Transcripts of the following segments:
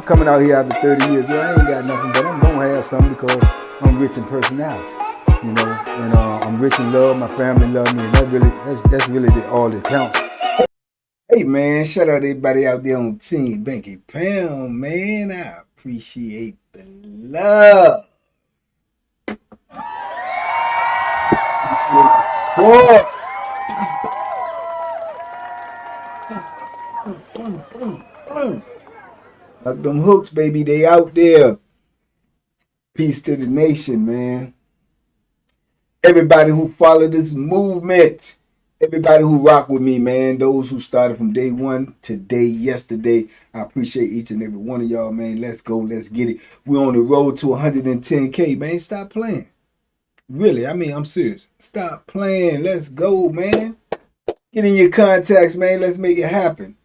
coming out here after 30 years. Yeah, I ain't got nothing, but I'm gonna have something because I'm rich in personality, you know, and I'm rich in love. My family love me, and that's really all that counts. Hey man, shout out to everybody out there on Team Banky Pound, man. I appreciate the love. Appreciate the support. Like them hooks, baby, they out there. Peace to the nation, man. Everybody who followed this movement, everybody who rock with me, man. Those who started from day one, today, yesterday. I appreciate each and every one of y'all, man. Let's go, let's get it. We're on the road to 110K, man. Stop playing. Really, I mean, I'm serious. Stop playing. Let's go, man. Get in your contacts, man. Let's make it happen.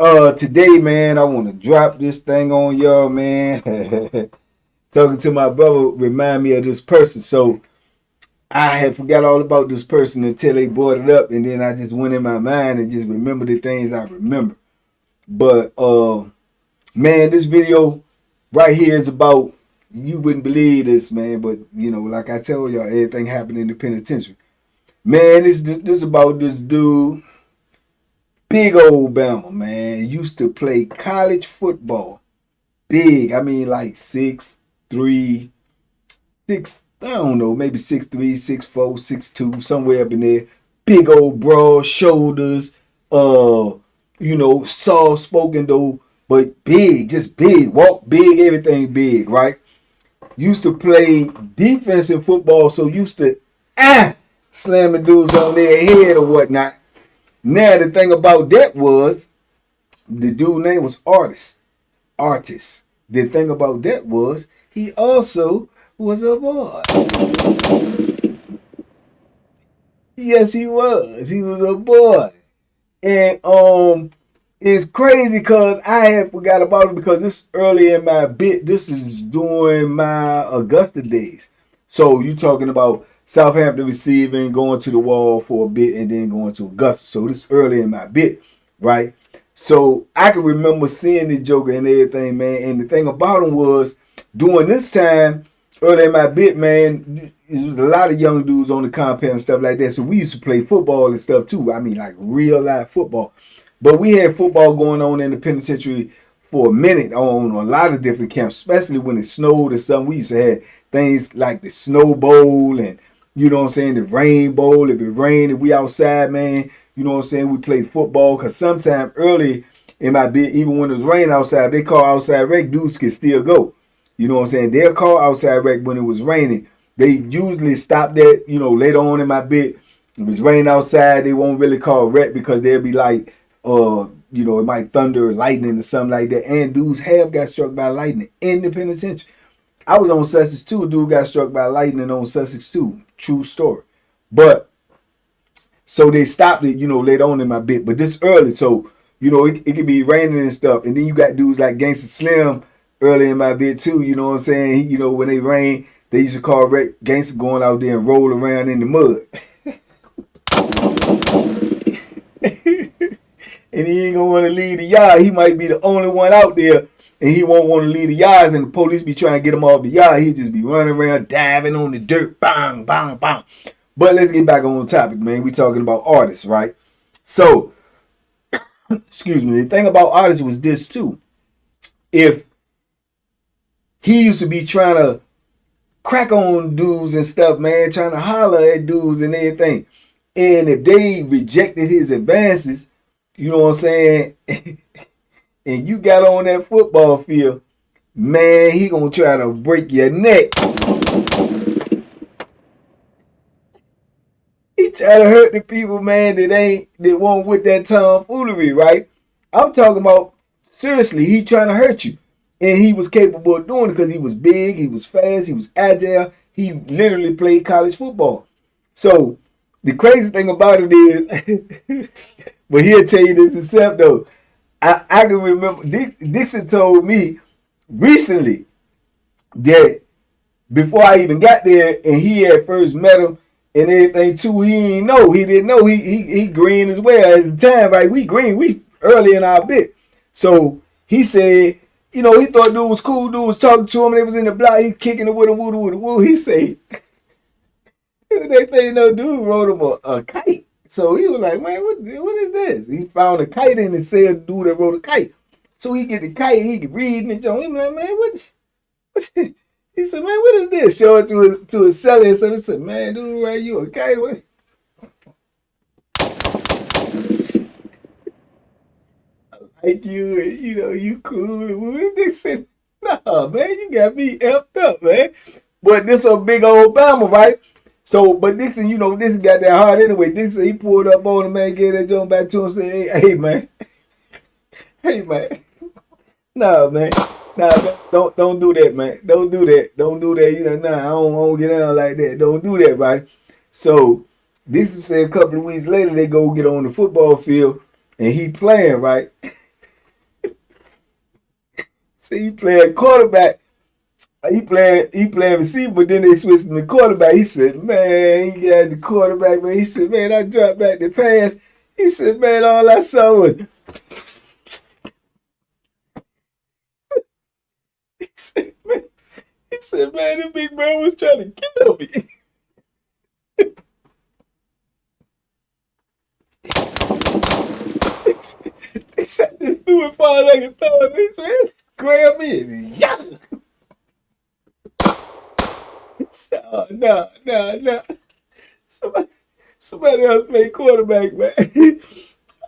Today, man, I want to drop this thing on y'all, man. Talking to my brother remind me of this person. So I had forgot all about this person until they brought it up, and then I just went in my mind and just remember the things I remember. But man, this video right here is about, you wouldn't believe this, man, but you know, like I tell y'all, everything happened in the penitentiary. Man, this about this dude, big old Bama, man. Used to play college football. Big, I mean like 6'3", I don't know, maybe 6'3", 6'4", 6'2", somewhere up in there. Big old broad shoulders, you know, soft spoken though, but big, just big, walk big, everything big, right? Used to play defense in football, so used to slamming dudes on their head or whatnot. Now the thing about that was, the dude's name was Artis. The thing about that was, he also was a boy. Yes, he was. He was a boy. And it's crazy because I had forgot about it, because this early in my bit, this is during my Augusta days. So you talking about Southampton receiving, going to the wall for a bit, and then going to Augusta. So this early in my bit, right? So I can remember seeing the Joker and everything, man. And the thing about him was, during this time, early in my bit, man, there was a lot of young dudes on the compound and stuff like that. So we used to play football and stuff too. I mean, like real life football. But we had football going on in the penitentiary for a minute on a lot of different camps, especially when it snowed or something. We used to have things like the Snow Bowl and, you know what I'm saying, the Rain Bowl. If it rained and we outside, man, you know what I'm saying, we played football. Because sometime early in my bit, even when it was raining outside, they call outside rec, dudes could still go. You know what I'm saying? They'll call outside rec when it was raining. They usually stop that, you know, later on in my bit. If it's raining outside, they won't really call rec, because they'll be like, you know, it might thunder or lightning or something like that. And dudes have got struck by lightning in the penitentiary. I was on Sussex too. A dude got struck by lightning on Sussex too. True story. But so they stopped it, you know, later on in my bit. But this early, so, you know, it could be raining and stuff. And then you got dudes like Gangsta Slim early in my bit too. You know what I'm saying? You know, when they rain, they used to call Gangsta going out there and roll around in the mud. And he ain't gonna want to leave the yard. He might be the only one out there, and he won't want to leave the yards, and the police be trying to get him off the yard. He just be running around, diving on the dirt, bang, bang, bang. But let's get back on the topic, man. We talking about Artis, right? So, excuse me. The thing about Artis was this too. If he used to be trying to crack on dudes and stuff, man, trying to holler at dudes and everything, and if they rejected his advances, you know what I'm saying, and you got on that football field, man, he gonna try to break your neck. He try to hurt the people, man, that won't with that tomfoolery, right? I'm talking about, seriously, he trying to hurt you. And he was capable of doing it because he was big, he was fast, he was agile. He literally played college football. So the crazy thing about it is, but he'll tell you this himself though. I can remember Dixon told me recently that before I even got there, and he had first met him and everything too, he didn't know. He green as well at the time, right? We green, we early in our bit. So he said You know, he thought dude was cool. Dude was talking to him. They was in the block. He kicking it with him. Woo. He say, the next thing you know, dude wrote him a kite. So he was like, man, what is this? He found a kite and it said dude that wrote a kite. So he get the kite. He could read and He was like, man, what? He said, man, what is this? Show it to his seller. And so he said, man, dude, write you a kite? What? Like you, and you cool. And they said, nah, man, you got me effed up, man. But this a big old Bama, right? So, but Dixon, Dixon got that hard anyway. Dixon, he pulled up on him, man, gave that joint back to him, and said, hey, man, hey, man, nah, man, don't do that, man, don't do that, nah, I don't get on like that, don't do that, right? So, Dixon said a couple of weeks later, they go get on the football field, and he playing, right? So he playing quarterback. He playing receiver, but then they switched him to quarterback. He said, man, he got the quarterback, man. He said, man, I dropped back the pass. He said, man, all I saw was he said, man, the big man was trying to kill me. They said this dude fall like a thorn. They said, grab me and yeah. Oh, no. Somebody else played quarterback, man.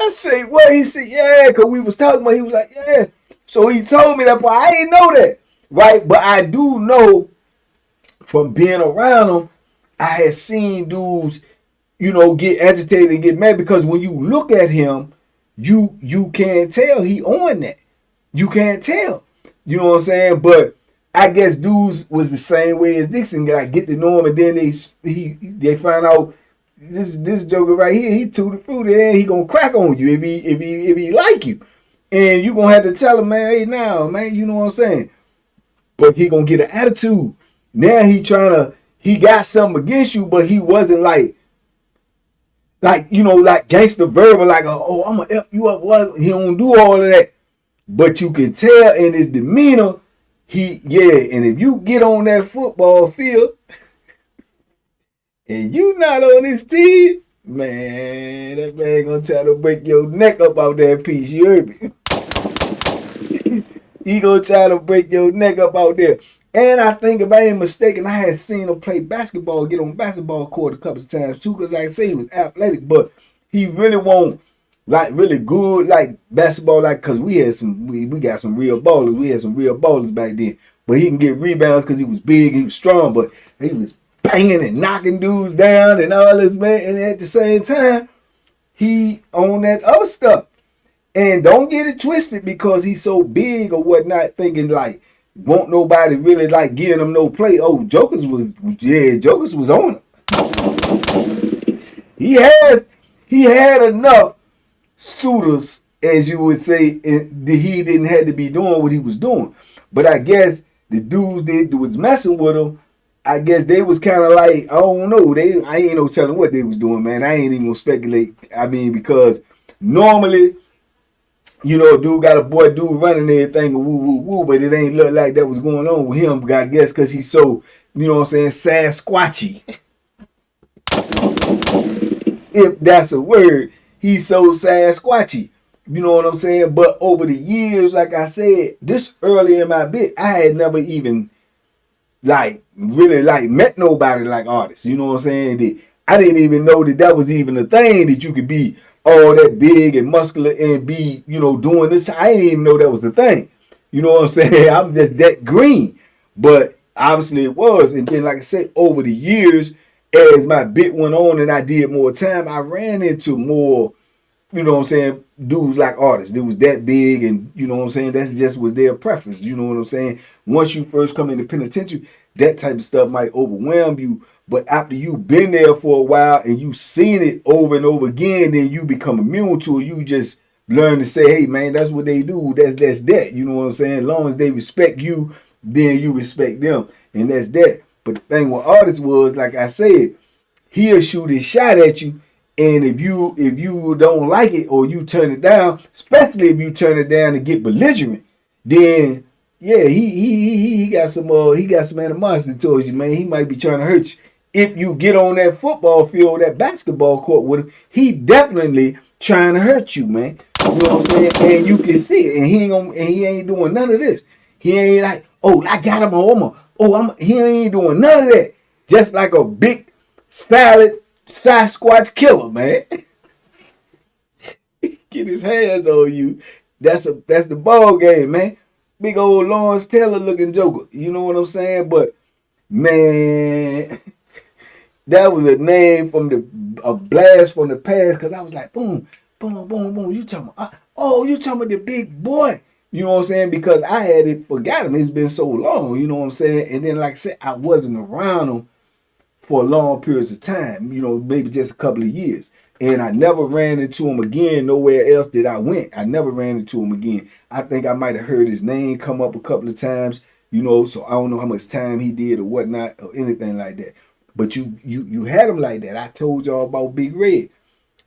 I say, what? He said, yeah, because we was talking about, he was like, yeah. So he told me that, but I didn't know that, right? But I do know from being around him, I had seen dudes, get agitated and get mad because when you look at him, you can't tell he on that. You can't tell. You know what I'm saying? But I guess dudes was the same way as Dixon. Like get to know him, and then they find out this joker right here. He to the fruit, and he gonna crack on you if he like you, and you gonna have to tell him, man, hey now, man, you know what I'm saying? But he gonna get an attitude. Now he got something against you, but he wasn't like gangster verbal, like oh I'm gonna F you up. What? He don't do all of that, but you can tell in his demeanor. And if you get on that football field and you not on his team, man, that man gonna try to break your neck up out that piece. You heard me? He gonna try to break your neck up out there. And I think if I ain't mistaken, I had seen him play basketball, get on basketball court a couple of times too, because I say he was athletic, but he really won't. Like really good, like basketball, like cause we got some real ballers. We had some real ballers back then. But he can get rebounds because he was big, he was strong, but he was banging and knocking dudes down and all this, man. And at the same time, he on that other stuff. And don't get it twisted because he's so big or whatnot, thinking like won't nobody really like giving him no play. Oh, Jokers was on him. He had enough suitors, as you would say, and he didn't have to be doing what he was doing. But I guess the dudes that was messing with him, I guess they was kind of like, I don't know, I ain't no telling what they was doing, man. I ain't even gonna speculate. I mean, because normally, dude got a dude running everything, woo, but it ain't look like that was going on with him, I guess, because he's so, you know what I'm saying, Sasquatchy. If that's a word. He's so Sasquatchy. You know what I'm saying? But over the years, like I said, this early in my bit, I had never even really met nobody like Artis. You know what I'm saying? I didn't even know that was even a thing, that you could be all that big and muscular and be, doing this. I didn't even know that was the thing. You know what I'm saying? I'm just that green. But obviously it was. And then, like I said, over the years, as my bit went on and I did more time, I ran into more, you know what I'm saying, dudes like Artis. They was that big, and you know what I'm saying, that just was their preference. You know what I'm saying? Once you first come into penitentiary, that type of stuff might overwhelm you. But after you've been there for a while and you seen it over and over again, then you become immune to it. You just learn to say, hey man, that's what they do. That's that. You know what I'm saying? As long as they respect you, then you respect them. And that's that. But the thing with Artis was, like I said, he'll shoot his shot at you, and if you don't like it or you turn it down, especially if you turn it down and get belligerent, then Yeah, he got some animosity towards you, man. He might be trying to hurt you. If you get on that football field, that basketball court with him, he definitely trying to hurt you, man. You know what I'm saying? And you can see it. And he ain't doing none of this. He ain't like, oh, I got him on. He ain't doing none of that. Just like a big salad Sasquatch killer, man. Get his hands on you. That's the ball game, man. Big old Lawrence Taylor looking joker. You know what I'm saying? But man, that was a name from a blast from the past. Cause I was like, boom, boom, boom, boom. You talking about? You talking about the big boy? You know what I'm saying? Because I had it forgot him. It's been so long. You know what I'm saying? And then, like I said, I wasn't around him for long periods of time. You know, maybe just a couple of years. And I never ran into him again nowhere else that I went. I never ran into him again. I think I might have heard his name come up a couple of times, you know, so I don't know how much time he did or whatnot or anything like that. But you had him like that. I told y'all about Big Red.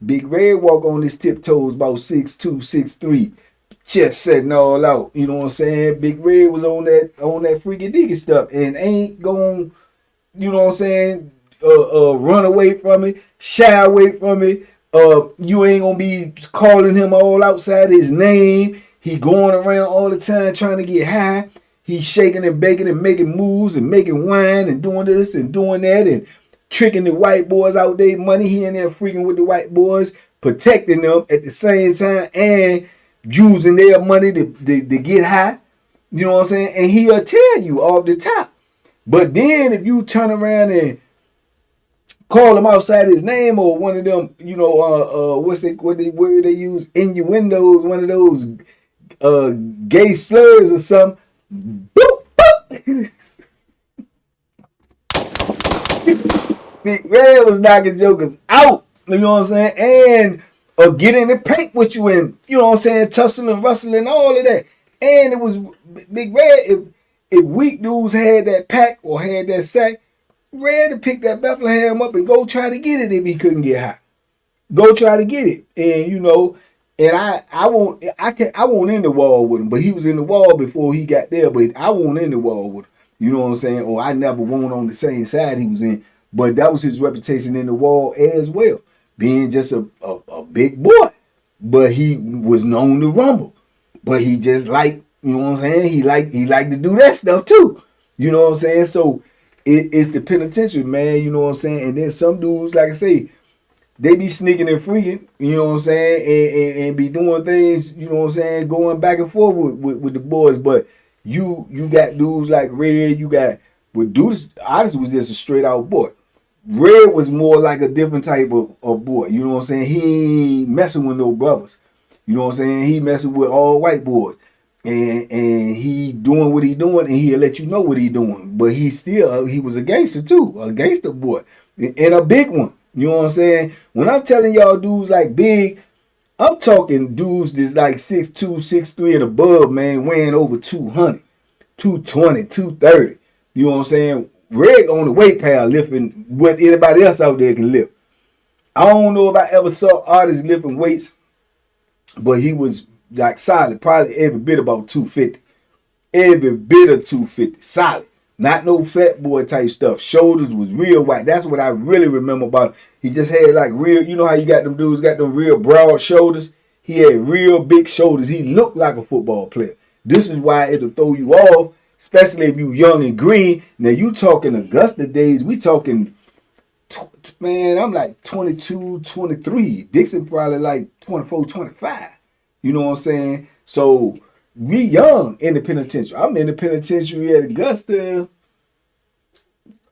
Big Red walk on his tiptoes about 6'2", 6'3", chest setting all out. You know what I'm saying? Big Red was on that freaky deaky stuff and ain't going, you know what I'm saying, run away from it, shy away from it. You ain't gonna be calling him all outside his name. He going around all the time trying to get high. He's shaking and baking and making moves and making wine and doing this and doing that and tricking the white boys out their money. He in there freaking with the white boys, protecting them at the same time and using their money to get high. You know what I'm saying? And he'll tell you off the top. But then if you turn around and call him outside his name or one of them, you know, what word they use, innuendos, one of those gay slurs or something. Boop, boop. Big Red was knocking jokers out. You know what I'm saying? And get in the paint with you and, you know what I'm saying, tussling, rustling, all of that. And it was Big Red. If weak dudes had that pack or had that sack, Red to pick that Bethlehem up and go try to get it if he couldn't get high. Go try to get it. And you know, and I won't in the wall with him, but he was in the wall before he got there, but I won't in the wall with him. You know what I'm saying? Or I never won on the same side he was in. But that was his reputation in the wall as well. Being just a big boy. But he was known to rumble. But he just like, you know what I'm saying? He like to do that stuff too. You know what I'm saying? So it's the penitentiary, man. You know what I'm saying? And then some dudes, like I say, they be sneaking and freaking, you know what I'm saying, and be doing things, you know what I'm saying, going back and forth with the boys. But you got dudes like Red, Artis was just a straight out boy. Red was more like a different type of boy, you know what I'm saying? He ain't messing with no brothers. You know what I'm saying? He messing with all white boys. And he doing what he doing, and he'll let you know what he doing. But he was a gangster too, a gangster boy, and a big one. You know what I'm saying? When I'm telling y'all dudes like big, I'm talking dudes that's like 6'2", 6'3", and above, man, weighing over 200, 220, 230. You know what I'm saying? Red on the weight pad lifting what anybody else out there can lift. I don't know if I ever saw Artis lifting weights, but he was like solid, probably every bit about 250. Every bit of 250, solid. Not no fat boy type stuff. Shoulders was real wide. That's what I really remember about him. He just had like real, you know how you got them dudes got them real broad shoulders? He had real big shoulders. He looked like a football player. This is why it'll throw you off, especially if you young and green. Now you talking Augusta days, we talking, man, I'm like 22, 23. Dixon probably like 24, 25. You know what I'm saying? So we young in the penitentiary. I'm in the penitentiary at Augusta.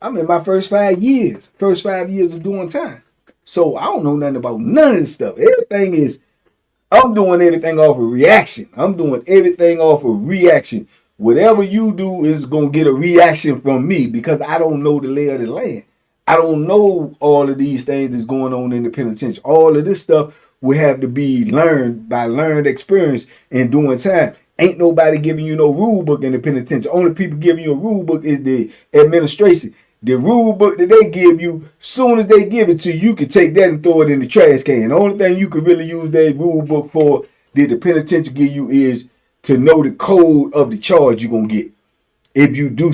I'm in my first 5 years. First 5 years of doing time. So I don't know nothing about none of this stuff. I'm doing everything off of reaction. I'm doing everything off of reaction. Whatever you do is going to get a reaction from me because I don't know the lay of the land. I don't know all of these things that's going on in the penitentiary. All of this stuff will have to be learned by learned experience and doing time. Ain't nobody giving you no rule book in the penitentiary. Only people giving you a rule book is the administration. The rule book that they give you, soon as they give it to you, you can take that and throw it in the trash can. The only thing you can really use that rule book for that the penitentiary give you is to know the code of the charge you're gonna get. If you do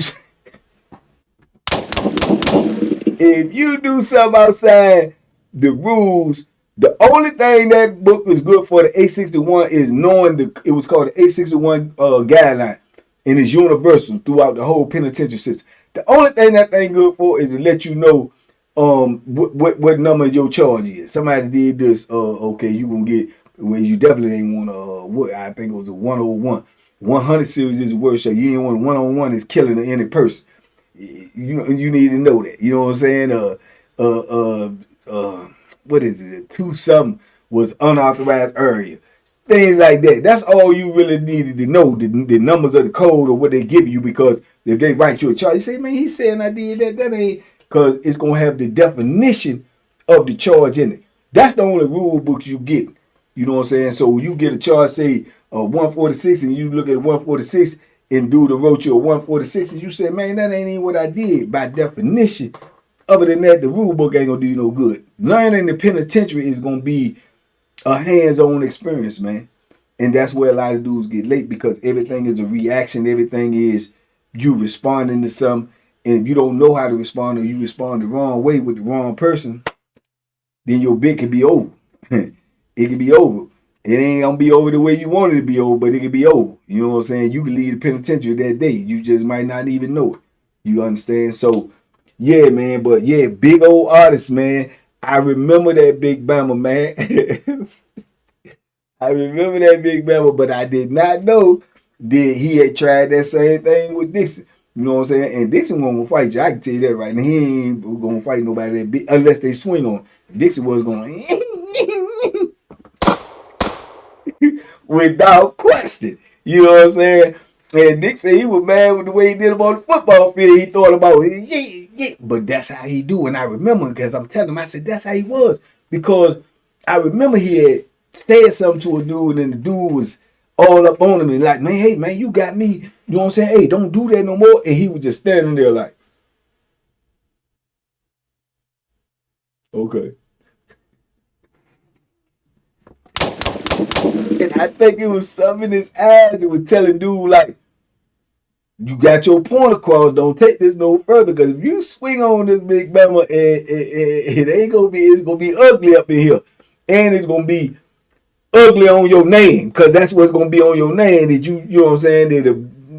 something outside the rules, the only thing that book is good for the 861 is knowing it was called the 861 guideline, and it's universal throughout the whole penitentiary system. The only thing that thing good for is to let you know what number your charge is. Somebody did this, okay, you gonna get, well, you definitely ain't want what I think it was a 101. 100 series is the worst shot. You ain't want 101 is killing any person. You need to know that. You know what I'm saying? What is it? 2 something was unauthorized area. Things like that. That's all you really needed to know, the numbers of the code or what they give you, because if they write you a charge, you say, man, he's saying I did that. That ain't, because it's going to have the definition of the charge in it. That's the only rule books you get. You know what I'm saying? So you get a charge, say, 146, and you look at 146 and do the road to a 146, and you say, man, that ain't even what I did. By definition, other than that, the rule book ain't going to do you no good. Learning the penitentiary is going to be a hands-on experience, man. And that's where a lot of dudes get late, because everything is a reaction. Everything is you responding to something. And if you don't know how to respond, or you respond the wrong way with the wrong person, then your bit can be over. It can be over. It ain't gonna be over the way you want it to be over, but it can be over. You know what I'm saying? You can leave the penitentiary that day. You just might not even know it. You understand? So, yeah, man. But yeah, big old Artis, man. I remember that Big Bama, man. I remember that Big Bama, but I did not know that he had tried that same thing with Dixon. You know what I'm saying? And Dixon wasn't gonna fight you. I can tell you that right now. He ain't gonna fight nobody that big unless they swing on him. Dixon was going without question. You know what I'm saying? And Dixon, he was mad with the way he did him on the football field. He thought about it. Yeah. But that's how he do. And I remember, because I'm telling him, I said, that's how he was. Because I remember he had said something to a dude, and the dude was all up on him and like, man, hey, man, you got me. You know what I'm saying? Hey, don't do that no more. And he was just standing there like, okay. And I think it was something in his eyes that was telling dude, like, you got your point across. Don't take this no further, because if you swing on this Big Bama, it ain't gonna be. It's gonna be ugly up in here, and it's gonna be ugly on your name, because that's what's gonna be on your name. That you know what I'm saying? That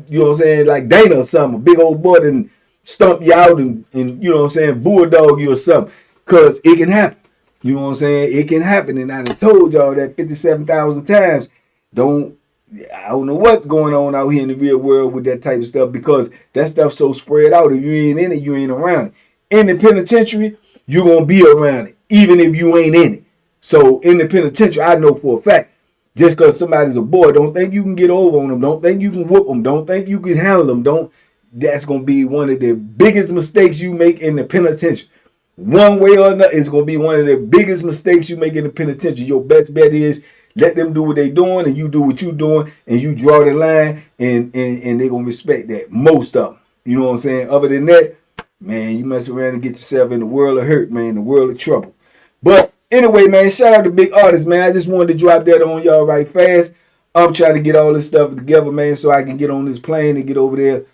you know what I'm saying? Like Dana or something, a big old boy, and stump you out and you know what I'm saying? Bulldog you or something, because it can happen. You know what I'm saying? It can happen, and I done told y'all that 57,000 times. I don't know what's going on out here in the real world with that type of stuff, because that stuff's so spread out. If you ain't in it, you ain't around it. In the penitentiary, you're going to be around it, even if you ain't in it. So in the penitentiary, I know for a fact, just because somebody's a boy, don't think you can get over on them. Don't think you can whoop them. Don't think you can handle them. That's going to be one of the biggest mistakes you make in the penitentiary. One way or another, it's going to be one of the biggest mistakes you make in the penitentiary. Your best bet is let them do what they doing, and you do what you doing, and you draw the line, and they going to respect that. Most of them. You know what I'm saying? Other than that, man, you mess around and get yourself in the world of hurt, man, the world of trouble. But anyway, man, shout out to Big Artis, man. I just wanted to drop that on y'all right fast. I'm trying to get all this stuff together, man, so I can get on this plane and get over there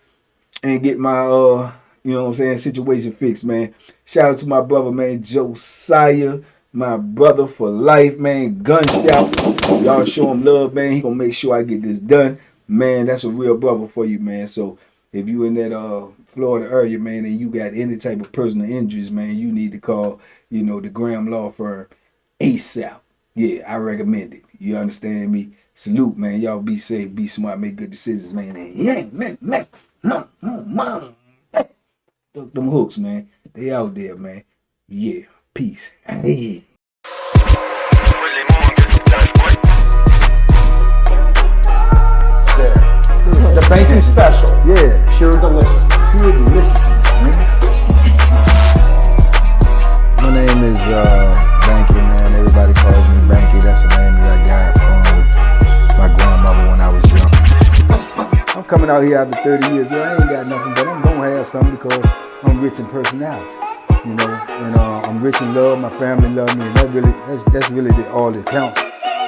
and get my, you know what I'm saying, situation fixed, man. Shout out to my brother, man, Josiah, my brother for life, man. Gunshot. Y'all show him love, man. He gonna make sure I get this done. Man, that's a real brother for you, man. So if you in that Florida area, man, and you got any type of personal injuries, man, you need to call, you know, the Graham Law Firm ASAP. Yeah, I recommend it. You understand me? Salute, man. Y'all be safe, be smart, make good decisions, man. And yeah, man. Look, them hooks, man. They out there, man. Yeah. Peace. Hey. The banking special. Yeah. Pure deliciousness. Pure deliciousness, man. My name is Banky, man. Everybody calls me Banky. That's the name that I got from my grandmother when I was young. I'm coming out here after 30 years. Yeah, I ain't got nothing, but I'm gonna have something because I'm rich in personality. You know, and I'm rich in love. My family love me, and that's really all that counts.